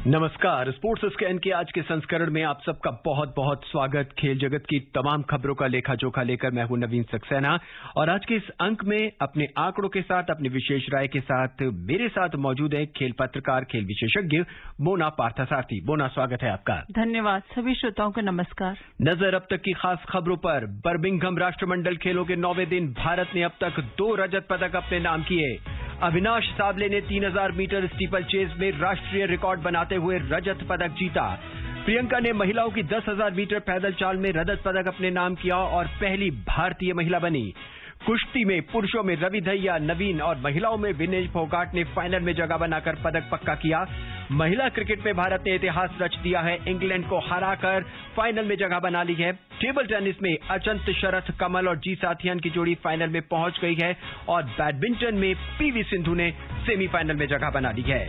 नमस्कार। Sports scan के आज के संस्करण में आप सबका बहुत बहुत स्वागत। खेल जगत की तमाम खबरों का लेखा जोखा लेकर मैं हूं नवीन सक्सेना और आज के इस अंक में अपने आंकड़ों के साथ, अपनी विशेष राय के साथ मेरे साथ मौजूद है खेल पत्रकार, खेल विशेषज्ञ मोना पार्थसारथी। मोना, स्वागत है आपका। धन्यवाद। सभी श्रोताओं को नमस्कार। नजर अब तक की खास खबरों पर। बर्मिंघम राष्ट्रमंडल खेलों के 9वें दिन भारत ने अब तक 2 रजत पदक अपने नाम किए। अविनाश साबले ने 3000 मीटर स्टीपल चेज में राष्ट्रीय रिकॉर्ड बनाते हुए रजत पदक जीता। प्रियंका ने महिलाओं की 10,000 मीटर पैदल चाल में रजत पदक अपने नाम किया और पहली भारतीय महिला बनी। कुश्ती में पुरुषों में रवि दहिया, नवीन और महिलाओं में विनेश फोगाट ने फाइनल में जगह बनाकर पदक पक्का किया। महिला क्रिकेट में भारत ने इतिहास रच दिया है, इंग्लैंड को हराकर फाइनल में जगह बना ली है। टेबल टेनिस में अचंत शरथ कमल और जी साथियान की जोड़ी फाइनल में पहुंच गई है और बैडमिंटन में पीवी सिंधु ने सेमीफाइनल में जगह बना ली है।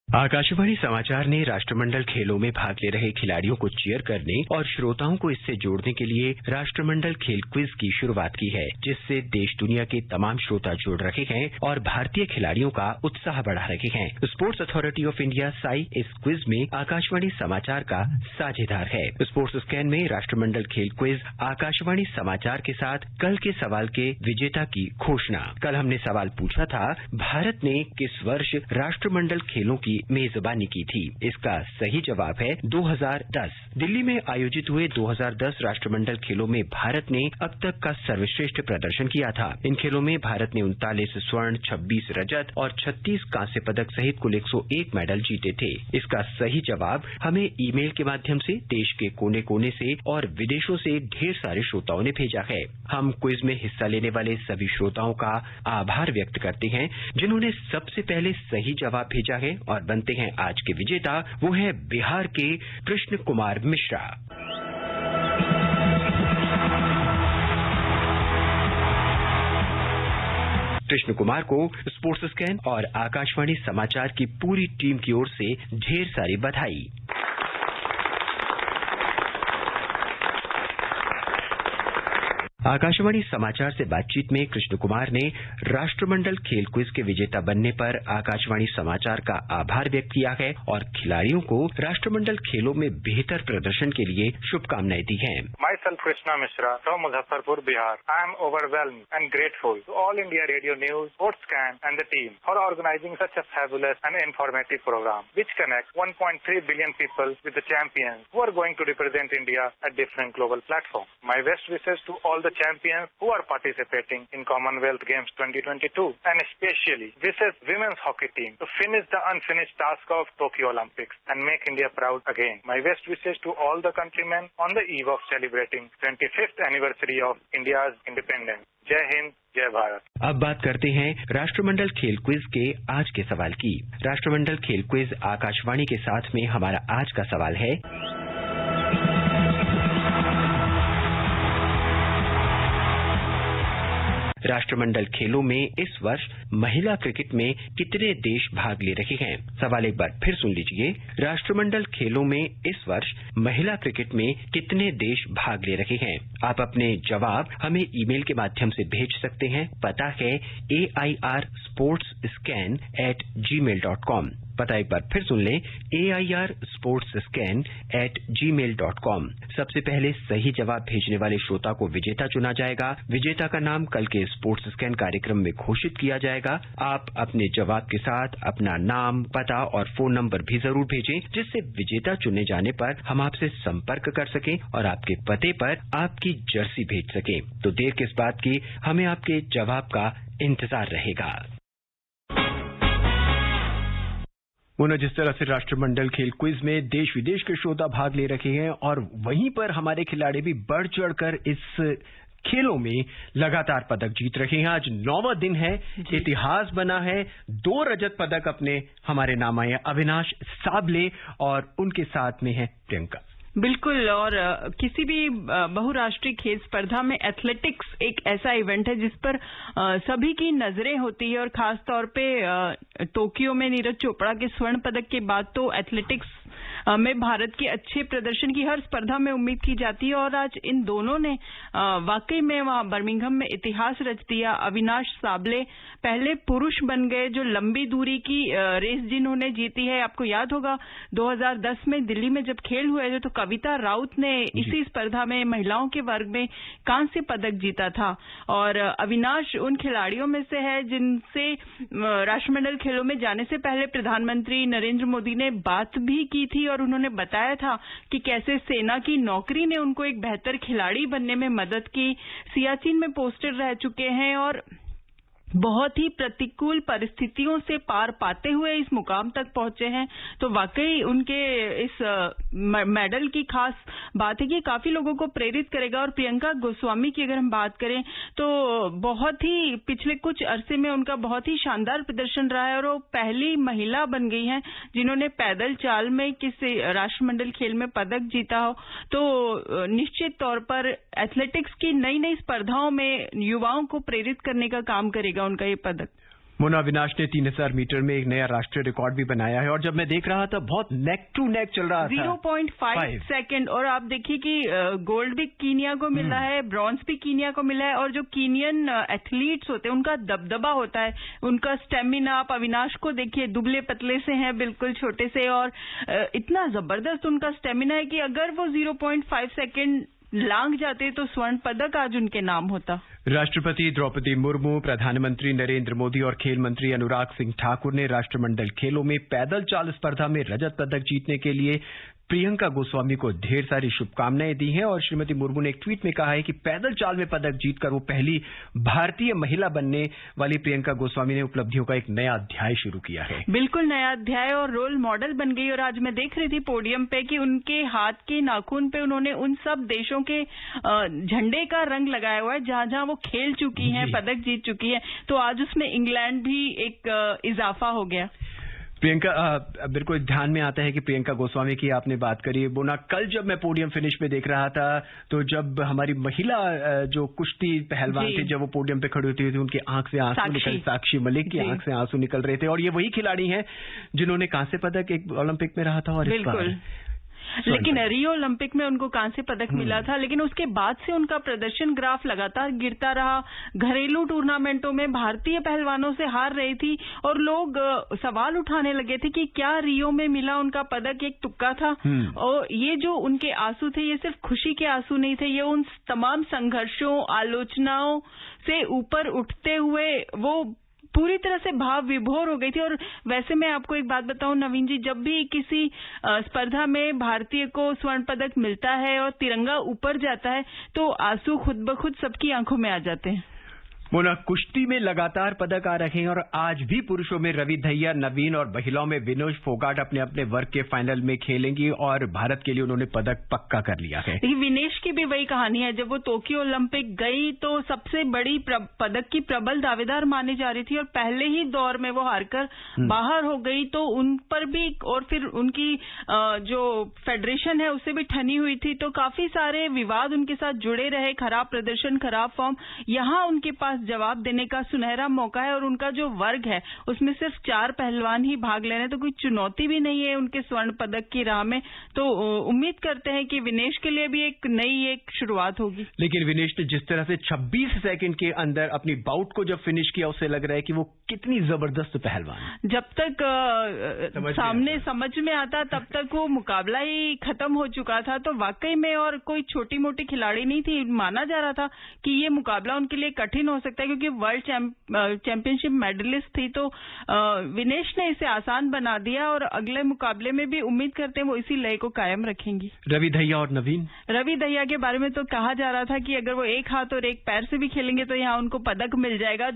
आकाशवाणी समाचार ने राष्ट्रमंडल खेलों में भाग ले रहे खिलाड़ियों को चीयर करने और श्रोताओं को इससे जोड़ने के लिए राष्ट्रमंडल खेल क्विज की शुरुआत की है, जिससे देश दुनिया के तमाम श्रोता जुड़ रहे हैं और भारतीय खिलाड़ियों का उत्साह बढ़ा रहे हैं। Sports authority of India Sai इस क्विज में आकाशवाणी समाचार का साझेदार है। स्पोर्ट्स स्कैन में राष्ट्रमंडल खेल क्विज आकाशवाणी समाचार के साथ कल के सवाल के विजेता की घोषणा। कल हमने सवाल पूछा था, भारत ने किस वर्ष राष्ट्रमंडल खेलों की मेजबानी की थी। इसका सही जवाब है 2010। दिल्ली में आयोजित हुए 2010 राष्ट्रमंडल खेलों में भारत ने अब तक का सर्वश्रेष्ठ प्रदर्शन किया था। इन खेलों में भारत ने 39 स्वर्ण, 26 रजत और 36 कांस्य पदक सहित कुल 101 मेडल जीते थे। इसका सही जवाब हमें ईमेल के माध्यम से देश के कोने कोने से और विदेशों से ढेर सारे श्रोताओं ने भेजा है। हम क्विज में हिस्सा लेने वाले सभी श्रोताओं का आभार व्यक्त करते हैं जिन्होंने सबसे पहले सही जवाब भेजा है और बनते हैं आज के विजेता। वो है बिहार के कृष्ण कुमार मिश्रा। कृष्ण कुमार को स्पोर्ट्स स्कैन और आकाशवाणी समाचार की पूरी टीम की ओर से ढेर सारी बधाई। आकाशवाणी समाचार से बातचीत में कृष्ण कुमार ने राष्ट्रमंडल खेल क्विज के विजेता बनने पर आकाशवाणी समाचार का आभार व्यक्त किया है और खिलाड़ियों को राष्ट्रमंडल खेलों में बेहतर प्रदर्शन के लिए शुभकामनाएं दी हैं। My self Krishna Mishra from Muzaffarpur, Bihar. I am overwhelmed and grateful to All India Radio news, sports scan and the team for organising such a fabulous and informative programme which connects 1.3 billion people with the champions who are going to represent India at different global platforms. My best wishes to all the champions who are participating in Commonwealth Games 2022 and especially wishes women's hockey team to finish the unfinished task of Tokyo Olympics and make India proud again. My best wishes to all the countrymen on the eve of celebrating 25th anniversary of India's independence. जय हिंद, जय भारत। अब बात करते हैं राष्ट्रमंडल खेल quiz के आज के सवाल की। राष्ट्रमंडल खेल क्विज आकाशवाणी के साथ में हमारा आज का सवाल है, राष्ट्रमंडल खेलों में इस वर्ष महिला क्रिकेट में कितने देश भाग ले रहे हैं? सवाल एक बार फिर सुन लीजिए। राष्ट्रमंडल खेलों में इस वर्ष महिला क्रिकेट में कितने देश भाग ले रहे हैं? आप अपने जवाब हमें ईमेल के माध्यम से भेज सकते हैं। पता है AIRsportsscan@gmail.com। पता एक बार फिर सुन लें, AIRsportsscan@gmail.com। सबसे पहले सही जवाब भेजने वाले श्रोता को विजेता चुना जाएगा। विजेता का नाम कल के स्पोर्ट्स स्कैन कार्यक्रम में घोषित किया जाएगा। आप अपने जवाब के साथ अपना नाम, पता और फोन नंबर भी जरूर भेजें, जिससे विजेता चुने जाने पर हम आपसे संपर्क कर सकें और आपके पते पर आपकी जर्सी भेज सकें। तो देर किस बात की, हमें आपके जवाब का इंतजार रहेगा। जिस तरह से राष्ट्रमंडल खेल क्विज में देश विदेश के श्रोता भाग ले रहे हैं और वहीं पर हमारे खिलाड़ी भी बढ़ चढ़कर इस खेलों में लगातार पदक जीत रहे हैं। आज 9वां दिन है, इतिहास बना है। 2 रजत पदक अपने हमारे नाम आए। अविनाश साबले और उनके साथ में है प्रियंका। बिल्कुल। और किसी भी बहुराष्ट्रीय खेल स्पर्धा में एथलेटिक्स एक ऐसा इवेंट है जिस पर सभी की नजरें होती है और खास तौर पे टोक्यो में नीरज चोपड़ा के स्वर्ण पदक के बाद तो एथलेटिक्स में भारत के अच्छे प्रदर्शन की हर स्पर्धा में उम्मीद की जाती है और आज इन दोनों ने वाकई में वहां बर्मिंघम में इतिहास रच दिया। अविनाश साबले पहले पुरुष बन गए जो लंबी दूरी की रेस जिन्होंने जीती है। आपको याद होगा 2010 में दिल्ली में जब खेल हुए थे तो कविता राउत ने इसी स्पर्धा में महिलाओं के वर्ग में कांस्य पदक जीता था। और अविनाश उन खिलाड़ियों में से है जिनसे राष्ट्रमंडल खेलों में जाने से पहले प्रधानमंत्री नरेंद्र मोदी ने बात भी की थी और उन्होंने बताया था कि कैसे सेना की नौकरी ने उनको एक बेहतर खिलाड़ी बनने में मदद की। सियाचिन में पोस्टर रह चुके हैं और बहुत ही प्रतिकूल परिस्थितियों से पार पाते हुए इस मुकाम तक पहुंचे हैं। तो वाकई उनके इस मेडल की खास बात है कि काफी लोगों को प्रेरित करेगा। और प्रियंका गोस्वामी की अगर हम बात करें तो बहुत ही पिछले कुछ अरसे में उनका बहुत ही शानदार प्रदर्शन रहा है और वो पहली महिला बन गई हैं जिन्होंने पैदल चाल में किसी राष्ट्रमंडल खेल में पदक जीता हो। तो निश्चित तौर पर एथलेटिक्स की नई नई स्पर्धाओं में युवाओं को प्रेरित करने का काम करेगा उनका ये पदक। मोना, अविनाश ने 3000 मीटर में एक नया राष्ट्रीय रिकॉर्ड भी बनाया है और जब मैं देख रहा था बहुत नेक टू नेक चल रहा था 0.5 सेकंड। और आप देखिए कि गोल्ड भी कीनिया को मिला है, ब्रॉन्ज भी कीनिया को मिला है। और जो कीनियन एथलीट्स होते हैं उनका दबदबा होता है, उनका स्टेमिना। आप अविनाश को देखिए, दुबले पतले से हैं, बिल्कुल छोटे से, और इतना जबरदस्त उनका स्टेमिना है कि अगर वो 0.5 सेकंड लांग जाते तो स्वर्ण पदक आज उनके नाम होता। राष्ट्रपति द्रौपदी मुर्मू, प्रधानमंत्री नरेंद्र मोदी और खेल मंत्री अनुराग सिंह ठाकुर ने राष्ट्रमंडल खेलों में पैदल चाल स्पर्धा में रजत पदक जीतने के लिए प्रियंका गोस्वामी को ढेर सारी शुभकामनाएं दी हैं। और श्रीमती मुर्मू ने एक ट्वीट में कहा है कि पैदल चाल में पदक जीतकर वो पहली भारतीय महिला बनने वाली प्रियंका गोस्वामी ने उपलब्धियों का एक नया अध्याय शुरू किया है। बिल्कुल नया अध्याय और रोल मॉडल बन गई। और आज मैं देख रही थी पोडियम पे कि उनके हाथ के नाखून पे उन्होंने उन सब देशों के झंडे का रंग लगाया हुआ है जहां जहां वो खेल चुकी हैं, पदक जीत चुकी है। तो आज उसमें इंग्लैंड भी एक इजाफा हो गया। प्रियंका, मेरे को ध्यान में आता है कि प्रियंका गोस्वामी की आपने बात करी। बोना, कल जब मैं पोडियम फिनिश पे देख रहा था तो जब हमारी महिला जो कुश्ती पहलवान थी जब वो पोडियम पे खड़ी होती थी उनकी आंख से आंसू निकल, साक्षी मलिक की आंख से आंसू निकल रहे थे। और ये वही खिलाड़ी हैं जिन्होंने कांस्य पदक एक ओलंपिक में रहा था और बिल्कुल, लेकिन रियो ओलंपिक में उनको कांस्य पदक मिला था। लेकिन उसके बाद से उनका प्रदर्शन ग्राफ लगातार गिरता रहा। घरेलू टूर्नामेंटों में भारतीय पहलवानों से हार रही थी और लोग सवाल उठाने लगे थे कि क्या रियो में मिला उनका पदक एक तुक्का था। और ये जो उनके आंसू थे ये सिर्फ खुशी के आंसू नहीं थे, ये उन तमाम संघर्षों, आलोचनाओं से ऊपर उठते हुए वो पूरी तरह से भाव विभोर हो गई थी। और वैसे मैं आपको एक बात बताऊं नवीन जी, जब भी किसी स्पर्धा में भारतीय को स्वर्ण पदक मिलता है और तिरंगा ऊपर जाता है तो आंसू खुद ब खुद सबकी आंखों में आ जाते हैं। मोना, कुश्ती में लगातार पदक आ रहे हैं और आज भी पुरुषों में रवि दहिया, नवीन और महिलाओं में विनोद फोगाट अपने अपने वर्ग के फाइनल में खेलेंगी और भारत के लिए उन्होंने पदक पक्का कर लिया है। विनेश की भी वही कहानी है। जब वो टोक्यो ओलंपिक गई तो सबसे बड़ी पदक की प्रबल दावेदार मानी जा रही थी और पहले ही दौर में वो हारकर बाहर हो गई तो उन पर भी, और फिर उनकी जो फेडरेशन है उससे भी ठनी हुई थी। तो काफी सारे विवाद उनके साथ जुड़े रहे, खराब प्रदर्शन, खराब फॉर्म। यहाँ उनके पास जवाब देने का सुनहरा मौका है और उनका जो वर्ग है उसमें सिर्फ 4 पहलवान ही भाग ले रहे हैं, तो कोई चुनौती भी नहीं है उनके स्वर्ण पदक की राह में। तो उम्मीद करते हैं कि विनेश के लिए भी एक नई शुरुआत होगी। लेकिन विनेश ने जिस तरह से 26 सेकंड के अंदर अपनी बाउट को जब फिनिश किया उससे लग रहा है कि वो कितनी जबरदस्त पहलवान। जब तक सामने समझ में आता तब तक वो मुकाबला ही खत्म हो चुका था। तो वाकई में और कोई छोटी मोटी खिलाड़ी नहीं थी। माना जा रहा था कि ये मुकाबला उनके लिए कठिन हो सकता है क्योंकि वर्ल्ड चैंपियनशिप मेडलिस्ट थी। तो विनेश ने इसे आसान बना दिया और अगले मुकाबले में भी उम्मीद करते हैं वो इसी लय को कायम रखेंगी। रवि दहिया और नवीन, रवि दहिया के बारे में तो कहा जा रहा था कि अगर वो एक हाथ और एक पैर से भी खेलेंगे तो यहाँ उनको पदक मिल जाएगा।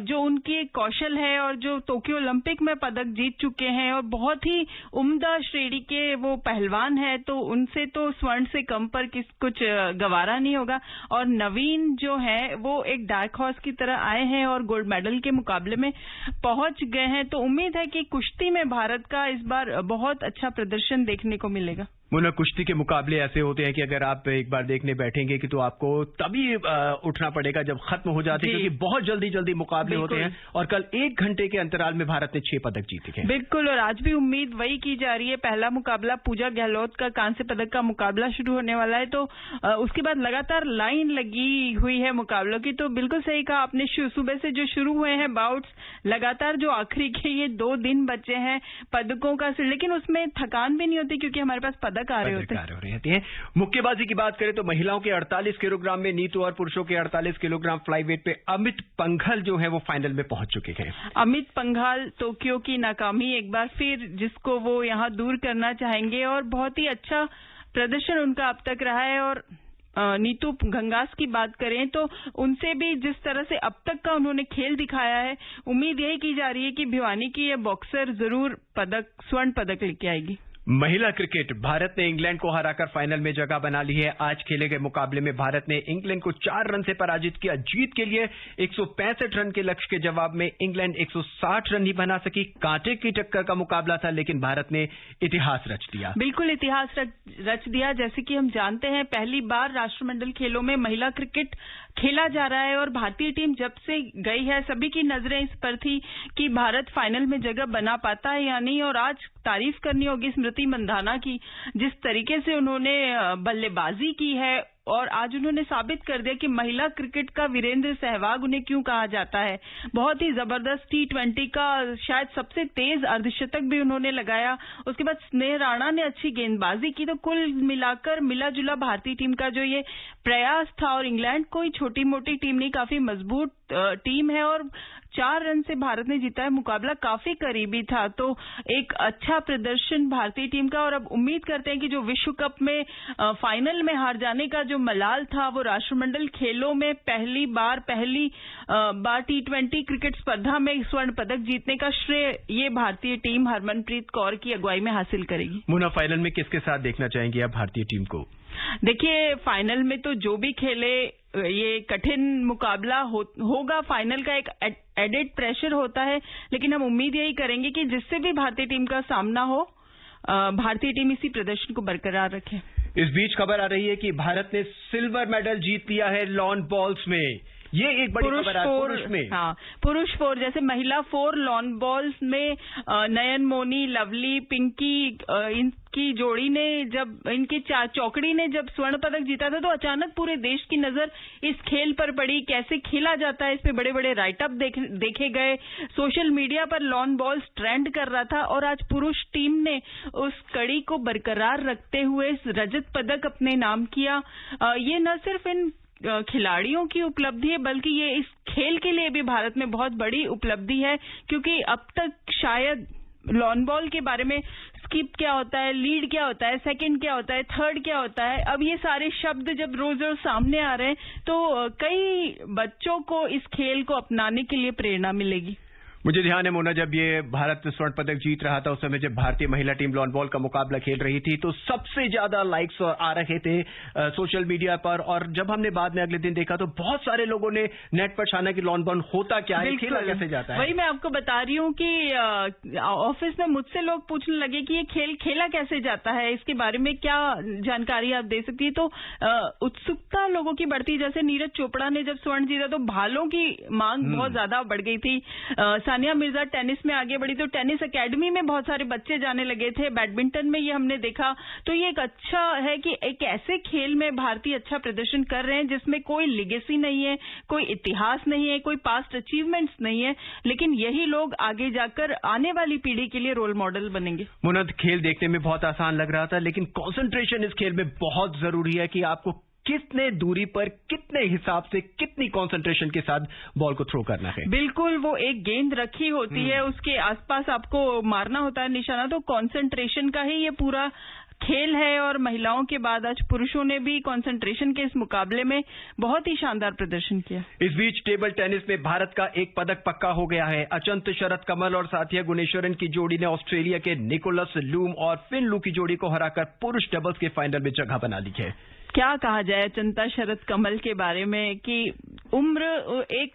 जो उनकी कौशल है और जो टोक्यो ओलंपिक में पदक जीत चुके हैं और बहुत ही उम्दा श्रेणी के वो पहलवान है तो उनसे तो स्वर्ण से कम पर कुछ गवारा नहीं होगा। और नवीन जो है वो एक डार्क हॉर्स की तरह आए हैं और गोल्ड मेडल के मुकाबले में पहुंच गए हैं। तो उम्मीद है कि कुश्ती में भारत का इस बार बहुत अच्छा प्रदर्शन देखने को मिलेगा। मुन्ना, कुश्ती के मुकाबले ऐसे होते हैं कि अगर आप एक बार देखने बैठेंगे कि तो आपको तभी उठना पड़ेगा जब खत्म हो जाते हैं, क्योंकि बहुत जल्दी जल्दी मुकाबले होते हैं। और कल 1 घंटे के अंतराल में भारत ने 6 पदक जीते हैं। बिल्कुल, और आज भी उम्मीद वही की जा रही है। पहला मुकाबला पूजा गहलोत का कांस्य पदक का मुकाबला शुरू होने वाला है, तो उसके बाद लगातार लाइन लगी हुई है मुकाबलों की। तो बिल्कुल सही कहा आपने, सुबह से जो शुरू हुए हैं बाउट्स, लगातार जो आखिरी के ये 2 दिन बचे हैं पदकों का, लेकिन उसमें थकान भी नहीं होती क्योंकि हमारे पास पदक आ रहे होते हैं। मुक्केबाजी की बात करें तो महिलाओं के 48 किलोग्राम में नीतू और पुरुषों के 48 किलोग्राम फ्लाईवेट पे अमित पंघल जो है वो फाइनल में पहुंच चुके हैं। अमित पंघल टोक्यो की नाकामी एक बार फिर जिसको वो यहां दूर करना चाहेंगे, और बहुत ही अच्छा प्रदर्शन उनका अब तक रहा है। और नीतू घंगास की बात करें तो उनसे भी जिस तरह से अब तक का उन्होंने खेल दिखाया है, उम्मीद यही की जा रही है कि भिवानी की ये बॉक्सर जरूर स्वर्ण पदक लेके आएगी। महिला क्रिकेट, भारत ने इंग्लैंड को हराकर फाइनल में जगह बना ली है। आज खेले गए मुकाबले में भारत ने इंग्लैंड को 4 रन से पराजित किया। जीत के लिए 165 रन के लक्ष्य के जवाब में इंग्लैंड 160 रन ही बना सकी। कांटे की टक्कर का मुकाबला था, लेकिन भारत ने इतिहास रच दिया। बिल्कुल इतिहास रच दिया। जैसे कि हम जानते हैं, पहली बार राष्ट्रमंडल खेलों में महिला क्रिकेट खेला जा रहा है, और भारतीय टीम जब से गई है सभी की नजरें इस पर थी कि भारत फाइनल में जगह बना पाता है या नहीं। और आज तारीफ करनी होगी स्मृति मंधाना की, जिस तरीके से उन्होंने बल्लेबाजी की है, और आज उन्होंने साबित कर दिया कि महिला क्रिकेट का वीरेंद्र सहवाग उन्हें क्यों कहा जाता है। बहुत ही जबरदस्त T20 का शायद सबसे तेज अर्धशतक भी उन्होंने लगाया। उसके बाद स्नेह राणा ने अच्छी गेंदबाजी की। तो कुल मिलाकर मिला जुला भारतीय टीम का जो ये प्रयास था, और इंग्लैंड कोई छोटी मोटी टीम नहीं, काफी मजबूत टीम है, और 4 रन से भारत ने जीता है। मुकाबला काफी करीबी था, तो एक अच्छा प्रदर्शन भारतीय टीम का। और अब उम्मीद करते हैं कि जो विश्व कप में फाइनल में हार जाने का जो मलाल था, वो राष्ट्रमंडल खेलों में पहली बार T20 क्रिकेट स्पर्धा में स्वर्ण पदक जीतने का श्रेय ये भारतीय टीम हरमनप्रीत कौर की अगुवाई में हासिल करेगी। मुन्ना, फाइनल में किसके साथ देखना चाहेंगे आप भारतीय टीम को? देखिए, फाइनल में तो जो भी खेले, ये कठिन मुकाबला होगा। फाइनल का एक एडेड प्रेशर होता है, लेकिन हम उम्मीद यही करेंगे कि जिससे भी भारतीय टीम का सामना हो, भारतीय टीम इसी प्रदर्शन को बरकरार रखे। इस बीच खबर आ रही है कि भारत ने सिल्वर मेडल जीत लिया है लॉन बॉल्स में। ये एक बड़ी खबर है पुरुष में। हाँ, पुरुष 4, जैसे महिला 4 लॉन बॉल्स में नयन मोनी, लवली, पिंकी, इनकी जोड़ी ने जब इनकी चौकड़ी ने जब स्वर्ण पदक जीता था, तो अचानक पूरे देश की नजर इस खेल पर पड़ी। कैसे खेला जाता है, इस पे बड़े बड़े राइटअप देखे गए। सोशल मीडिया पर लॉन बॉल्स ट्रेंड कर रहा था, और आज पुरुष टीम ने उस कड़ी को बरकरार रखते हुए रजत पदक अपने नाम किया। ये न सिर्फ इन खिलाड़ियों की उपलब्धि है, बल्कि ये इस खेल के लिए भी भारत में बहुत बड़ी उपलब्धि है, क्योंकि अब तक शायद लॉन बॉल के बारे में स्किप क्या होता है, लीड क्या होता है, सेकंड क्या होता है, थर्ड क्या होता है, अब ये सारे शब्द जब रोज रोज सामने आ रहे हैं, तो कई बच्चों को इस खेल को अपनाने के लिए प्रेरणा मिलेगी। मुझे ध्यान है मोना, जब ये भारत स्वर्ण पदक जीत रहा था, उस समय जब भारतीय महिला टीम लॉन बॉल का मुकाबला खेल रही थी, तो सबसे ज्यादा लाइक्स आ रहे थे सोशल मीडिया पर। और जब हमने बाद में अगले दिन देखा, तो बहुत सारे लोगों ने नेट पर छाना कि लॉन बॉल होता क्या है, खेला कैसे जाता है। वही मैं आपको बता रही हूँ कि ऑफिस में मुझसे लोग पूछने लगे कि ये खेल खेला कैसे जाता है, इसके बारे में क्या जानकारी आप दे सकती है। तो उत्सुकता लोगों की बढ़ती, जैसे नीरज चोपड़ा ने जब स्वर्ण जीता तो भालों की मांग बहुत ज्यादा बढ़ गई थी। सानिया मिर्जा टेनिस में आगे बढ़ी, तो टेनिस एकेडमी में बहुत सारे बच्चे जाने लगे थे। बैडमिंटन में ये हमने देखा। तो ये एक अच्छा है कि एक ऐसे खेल में भारतीय अच्छा प्रदर्शन कर रहे हैं जिसमें कोई लेगेसी नहीं है, कोई इतिहास नहीं है, कोई पास्ट अचीवमेंट्स नहीं है, लेकिन यही लोग आगे जाकर आने वाली पीढ़ी के लिए रोल मॉडल बनेंगे। मुनद, खेल देखने में बहुत आसान लग रहा था, लेकिन कंसंट्रेशन इस खेल में बहुत जरूरी है कि आपको कितने दूरी पर, कितने हिसाब से, कितनी कंसंट्रेशन के साथ बॉल को थ्रो करना है। बिल्कुल, वो एक गेंद रखी होती है, उसके आसपास आपको मारना होता है निशाना, तो कंसंट्रेशन का ही ये पूरा खेल है। और महिलाओं के बाद आज पुरुषों ने भी कंसंट्रेशन के इस मुकाबले में बहुत ही शानदार प्रदर्शन किया। इस बीच टेबल टेनिस में भारत का एक पदक पक्का हो गया है। अचंत शरद कमल और साथिया गुणेश्वरन की जोड़ी ने ऑस्ट्रेलिया के निकोलस लूम और फिन लू की जोड़ी को हराकर पुरुष डबल्स के फाइनल में जगह बना ली है। क्या कहा जाए चंता शरद कमल के बारे में कि उम्र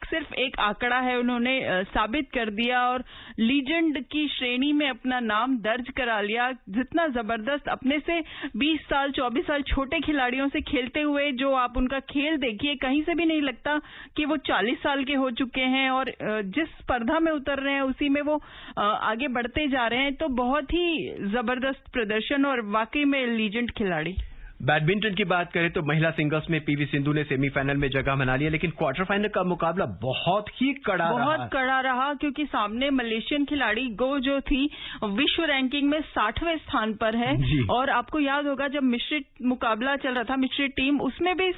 सिर्फ एक आंकड़ा है। उन्होंने साबित कर दिया और लीजेंड की श्रेणी में अपना नाम दर्ज करा लिया। जितना जबरदस्त, अपने से 20 साल 24 साल छोटे खिलाड़ियों से खेलते हुए जो आप उनका खेल देखिए, कहीं से भी नहीं लगता कि वो 40 साल के हो चुके हैं और जिस स्पर्धा में उतर रहे हैं उसी में वो आगे बढ़ते जा रहे हैं। तो बहुत ही जबरदस्त प्रदर्शन और वाकई में लीजेंड खिलाड़ी। बैडमिंटन की बात करें तो महिला सिंगल्स में पीवी सिंधु ने सेमीफाइनल में जगह बना ली है, लेकिन क्वार्टर फाइनल का मुकाबला बहुत ही कड़ा रहा क्योंकि सामने मलेशियन खिलाड़ी गो जो थी विश्व रैंकिंग में 60वें स्थान पर है। और आपको याद होगा जब मिश्रित मुकाबला चल रहा था, मिश्रित टीम, उसमें भी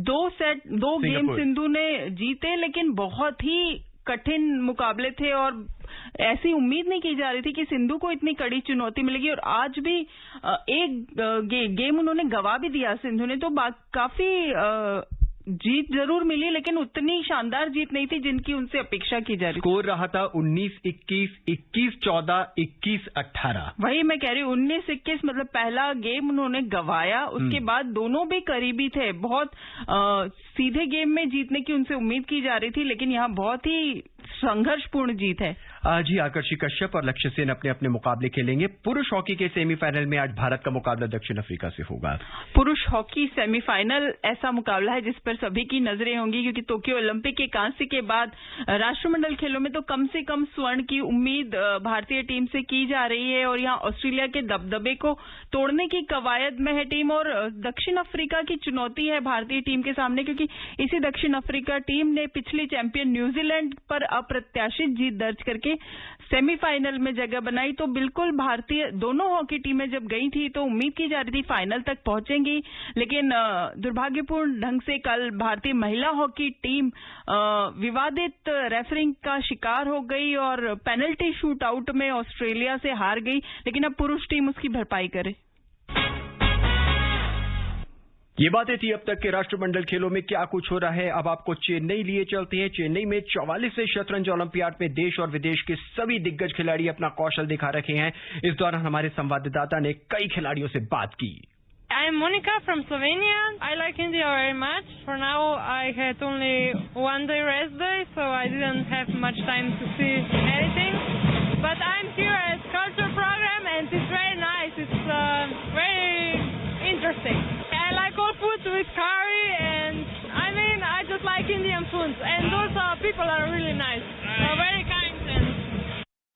2 गेम सिंधु ने जीते, लेकिन बहुत ही कठिन मुकाबले थे और ऐसी उम्मीद नहीं की जा रही थी कि सिंधु को इतनी कड़ी चुनौती मिलेगी। और आज भी एक गेम उन्होंने गवा भी दिया सिंधु ने, तो काफी जीत जरूर मिली, लेकिन उतनी शानदार जीत नहीं थी जिनकी उनसे अपेक्षा की जा रही। स्कोर रहा था 19-21, 21-14, 21-18। वही मैं कह रही हूँ, 19-21 मतलब पहला गेम उन्होंने गवाया, उसके बाद दोनों भी करीबी थे। बहुत सीधे गेम में जीतने की उनसे उम्मीद की जा रही थी, लेकिन यहाँ बहुत ही संघर्षपूर्ण जीत है। आज ही आकर्षि कश्यप और लक्ष्य सेन अपने अपने मुकाबले खेलेंगे। पुरुष हॉकी के सेमीफाइनल में आज भारत का मुकाबला दक्षिण अफ्रीका से होगा। पुरुष हॉकी सेमीफाइनल ऐसा मुकाबला है जिस पर सभी की नजरें होंगी, क्योंकि टोक्यो ओलंपिक के कांस्य के बाद राष्ट्रमंडल खेलों में तो कम से कम स्वर्ण की उम्मीद भारतीय टीम से की जा रही है और यहाँ ऑस्ट्रेलिया के दबदबे को तोड़ने की कवायद में है टीम। और दक्षिण अफ्रीका की चुनौती है भारतीय टीम के सामने, क्योंकि इसी दक्षिण अफ्रीका टीम ने पिछली चैंपियन न्यूजीलैंड पर अप्रत्याशित जीत दर्ज करके सेमीफाइनल में जगह बनाई। तो बिल्कुल भारतीय दोनों हॉकी टीमें जब गई थी तो उम्मीद की जा रही थी फाइनल तक पहुंचेंगी, लेकिन दुर्भाग्यपूर्ण ढंग से कल भारतीय महिला हॉकी टीम विवादित रेफरिंग का शिकार हो गई और पेनल्टी शूट आउट में ऑस्ट्रेलिया से हार गई। लेकिन अब पुरुष टीम उसकी भरपाई करे। ये बातें थी अब तक के राष्ट्रमंडल खेलों में क्या कुछ हो रहा है। अब आपको चेन्नई लिए चलते हैं। चेन्नई में 44वें शतरंज ओलंपियाड में देश और विदेश के सभी दिग्गज खिलाड़ी अपना कौशल दिखा रखे हैं। इस दौरान हमारे संवाददाता ने कई खिलाड़ियों से बात की। I'm Monica from Slovenia. I like India very much. For now, I had only one day rest day, so I didn't have much time to see anything. But I'm here at culture program, and it's very nice. It's very interesting. I like all foods with curry, and I mean, I just like Indian foods, and those people are really nice. They're very kind.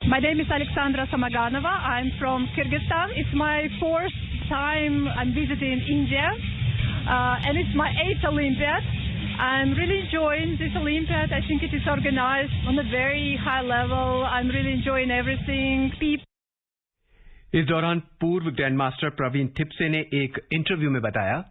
My name is Alexandra Samaganova. I'm from Kyrgyzstan. It's my 4th time I'm visiting India, and it's my 8th Olympiad. I'm really enjoying this Olympiad. I think it is organized on a very high level. I'm really enjoying everything. इस दौरान पूर्व grandmaster Praveen Thipsay ने एक interview में बताया,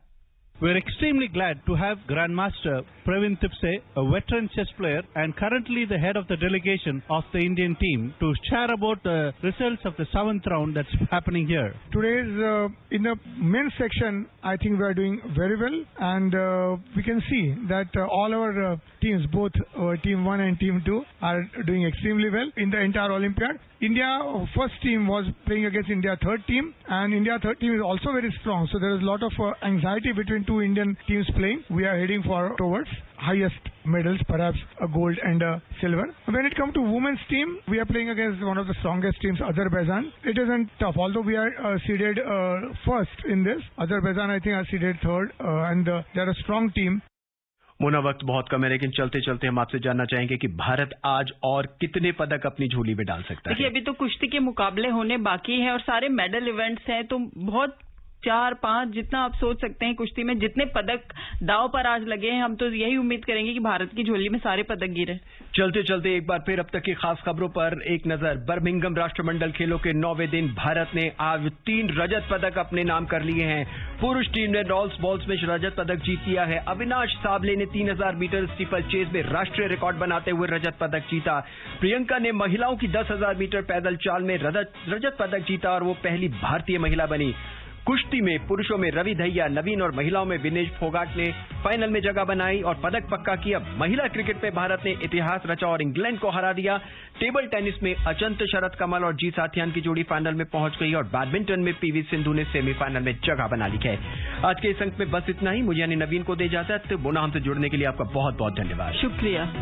We're extremely glad to have Grandmaster Praveen Tipse, a veteran chess player and currently the head of the delegation of the Indian team, to share about the results of the 7th round that's happening here. Today's in the men's section, I think we are doing very well, and we can see that all our teams, both Team 1 and Team 2, are doing extremely well in the entire Olympiad. India first team was playing against India third team, and India third team is also very strong. So there is a lot of anxiety between two Indian teams playing. We are heading towards highest medals, perhaps a gold and a silver. When it comes to women's team, we are playing against one of the strongest teams, Azerbaijan. It isn't tough, although we are seeded first in this. Azerbaijan, I think, are seeded third, and they are a strong team. Mona, वक्त बहुत कम है, लेकिन चलते चलते हम आपसे जानना चाहेंगे कि भारत आज और कितने पदक अपनी झोली में डाल सकता है। देखिए, अभी तो कुश्ती के मुकाबले होने बाकी हैं और सारे मेडल इवेंट्स हैं, तो बहुत 4-5 जितना आप सोच सकते हैं कुश्ती में जितने पदक दाव पर आज लगे हैं, हम तो यही उम्मीद करेंगे कि भारत की झोली में सारे पदक गिरे। चलते चलते एक बार फिर अब तक की खास खबरों पर एक नजर। बर्मिंघम राष्ट्रमंडल खेलों के 9वें दिन भारत ने आज 3 रजत पदक अपने नाम कर लिए हैं। पुरुष टीम ने रॉल्स बॉल्स में रजत पदक जीत लिया है। अविनाश साबले ने 3000 मीटर स्टीपल चेज में राष्ट्रीय रिकॉर्ड बनाते हुए रजत पदक जीता। प्रियंका ने महिलाओं की 10,000 मीटर पैदल चाल में रजत पदक जीता और वो पहली भारतीय महिला बनी। कुश्ती में पुरुषों में रवि दहिया, नवीन और महिलाओं में विनेश फोगाट ने फाइनल में जगह बनाई और पदक पक्का किया। महिला क्रिकेट में भारत ने इतिहास रचा और इंग्लैंड को हरा दिया। टेबल टेनिस में अचंत शरत कमल और जी साथियान की जोड़ी फाइनल में पहुंच गई और बैडमिंटन में पीवी सिंधु ने सेमीफाइनल में जगह बना ली है। आज के इस अंक में बस इतना ही। मुझे यानी नवीन को दे इजाजत। बोना हमसे जुड़ने के लिए आपका बहुत बहुत धन्यवाद। शुक्रिया।